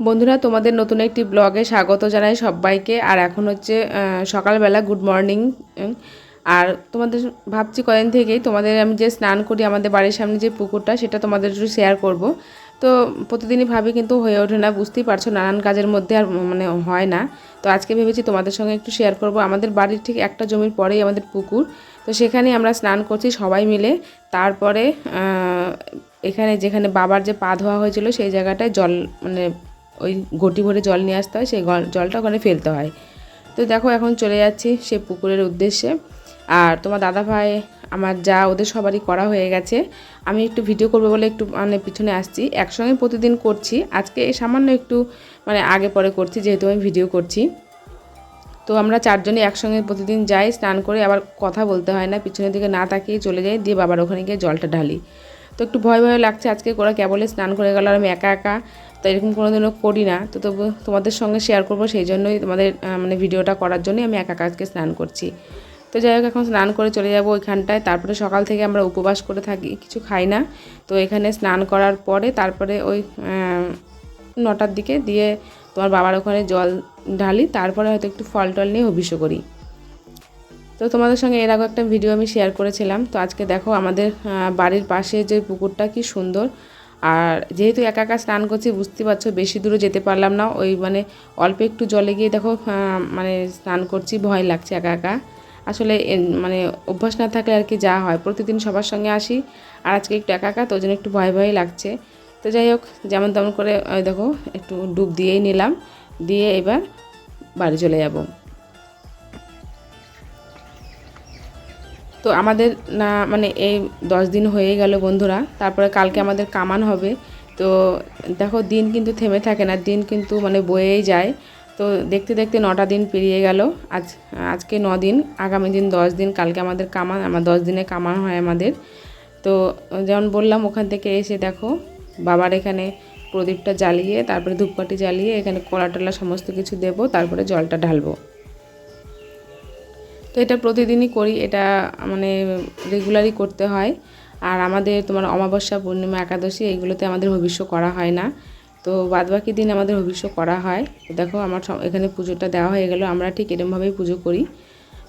বন্ধুরা, তোমাদের নতুন একটি ব্লগে স্বাগত জানাই সবাইকে। আর এখন হচ্ছে সকালবেলা, গুড মর্নিং। আর তোমাদের ভাবছি কদিন থেকেই তোমাদের আমি যে স্নান করি আমাদের বাড়ির সামনে যে পুকুরটা, সেটা তোমাদের একটু শেয়ার করব। তো প্রতিদিনই ভাবি কিন্তু হয়ে ওঠে না, বুঝতেই পারছো, নানান কাজের মধ্যে আর মানে হয় না। তো আজকে ভেবেছি তোমাদের সঙ্গে একটু শেয়ার করব। আমাদের বাড়ির ঠিক একটা জমির পরেই আমাদের পুকুর, তো সেখানে আমরা স্নান করছি সবাই মিলে। তারপরে এখানে যেখানে বাবার যে পা ধোয়া হয়েছিল সেই জায়গাটায় জল মানে ওই ঘটি ভরে জল নিয়ে আসতে হয়, সেই জলটা ওখানে ফেলতে হয়। তো দেখো এখন চলে যাচ্ছি সেই পুকুরের উদ্দেশ্যে। আর তোমার দাদা ভাই, আমার যা, ওদের সবারই করা হয়ে গেছে। আমি একটু ভিডিও করবো বলে একটু মানে পিছনে আসছি। একসঙ্গে প্রতিদিন করছি, আজকে সামান্য একটু মানে আগে পরে করছি যেহেতু আমি ভিডিও করছি। তো আমরা চারজনই একসঙ্গে প্রতিদিন যাই, স্নান করে আবার কথা বলতে হয় না, পিছনের দিকে না তাকিয়ে চলে যাই, দিয়ে বাবার ওখানে গিয়ে জলটা ঢালি। তো একটু ভয় ভয় লাগছে আজকে, ওরা কেবলে স্নান করে গেল আর আমি একা একা, তো এরকম কোনো দিনও করি না। তো তবু তোমাদের সঙ্গে শেয়ার করবো, সেই জন্যই তোমাদের মানে ভিডিওটা করার জন্যই আমি একা একা আজকে স্নান করছি। তো যাই হোক, এখন স্নান করে চলে যাব ওইখানটায়। তারপরে সকাল থেকে আমরা উপবাস করে থাকি, কিছু খাই না। তো এখানে স্নান করার পরে তারপরে ওই 9টার দিকে দিয়ে তোমার বাবার ওখানে জল ঢালি, তারপরে হয়তো একটু ফল টল নিয়ে হবিষ্য করি। তো তোমাদের সঙ্গে এর আগে একটা ভিডিও আমি শেয়ার করেছিলাম। তো আজকে দেখো আমাদের বাড়ির পাশে যে পুকুরটা কি সুন্দর। আর যেহেতু একা একা স্নান করছি, বুঝতে পারছো বেশি দূরে যেতে পারলাম না, ওই মানে অল্প একটু জলে গিয়ে দেখো মানে স্নান করছি, ভয় লাগছে একা একা। আসলে মানে অভ্যাস না থাকলে আর কি যা হয়, প্রতিদিন সবার সঙ্গে আসি, আর আজকে একটু একা একা, তো ওই জন্য একটু ভয় ভয় লাগছে। তো যাই হোক, যেমন তেমন করে ওই দেখো একটু ডুব দিয়েই নিলাম, দিয়ে এবার বাড়ি চলে যাব। তো আমাদের না মানে এই 10 দিন হয়ে গেল বন্ধুরা, তারপরে কালকে আমাদের কামান হবে। তো দেখো দিন কিন্তু থেমে থাকে না, দিন কিন্তু মানে বয়েই যায়। তো দেখতে দেখতে 9টা দিন পেরিয়ে গেল। আজকে 9 দিন, আগামী দিন 10 দিন, কালকে আমাদের কামান, 10 দিনে কামান হয় আমাদের। তো যেমন বললাম, ওখান থেকে এসে দেখো বাবার এখানে প্রদীপটা জ্বালিয়ে, তারপরে ধূপকাঠি জ্বালিয়ে এখানে কলা টলা সমস্ত কিছু দেবো, তারপরে জলটা ঢালবো। তো এটা প্রতিদিনই করি, এটা মানে রেগুলারই করতে হয়। আর আমাদের তোমার অমাবস্যা, পূর্ণিমা, একাদশী এইগুলোতে আমাদের হবিষ্য করা হয় না। তো বাদবাকি দিন আমাদের হবিষ্য করা হয়। তো দেখো আমার এখানে পুজোটা দেওয়া হয়ে গেল। আমরা ঠিক এরকমভাবেই পুজো করি।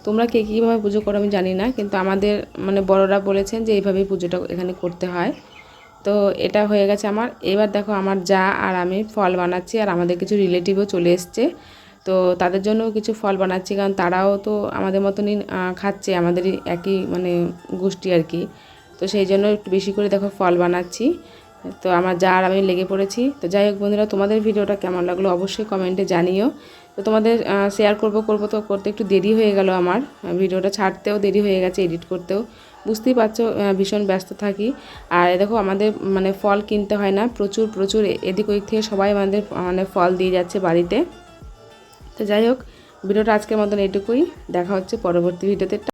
তোমরা কে কীভাবে পুজো করো আমি জানি না, কিন্তু আমাদের মানে বড়রা বলেছেন যে এইভাবেই পুজোটা এখানে করতে হয়। তো এটা হয়ে গেছে আমার। এবার দেখো আমার যা আর আমি ফল বানাচ্ছি, আর আমাদের কিছু রিলেটিভও চলে এসছে। তো তাদের জন্য কিছু ফল বানাচ্ছি, কারণ তারাও তো আমাদের মতনই খাচ্ছে, আমাদেরই একই মানে গোষ্ঠী আর কি। তো সেই জন্য একটু বেশি করে দেখো ফল বানাচ্ছি। তো আমার যা আর আমি লেগে পড়েছি। তো যাই হোক বন্ধুরা, তোমাদের ভিডিওটা কেমন লাগলো অবশ্যই কমেন্টে জানিও। তো তোমাদের শেয়ার করবো তো করতে একটু দেরি হয়ে গেল, আমার ভিডিওটা ছাড়তেও দেরি হয়ে গেছে, এডিট করতেও, বুঝতেই পারছো ভীষণ ব্যস্ত থাকি। আর দেখো আমাদের মানে ফল কিনতে হয় না, প্রচুর প্রচুর এদিক ওদিক থেকে সবাই আমাদের মানে ফল দিয়ে যাচ্ছে বাড়িতে। তো যাই হোক, ভিডিওটা আজকের মতন এটুকুই, দেখা হচ্ছে পরবর্তী ভিডিওতে।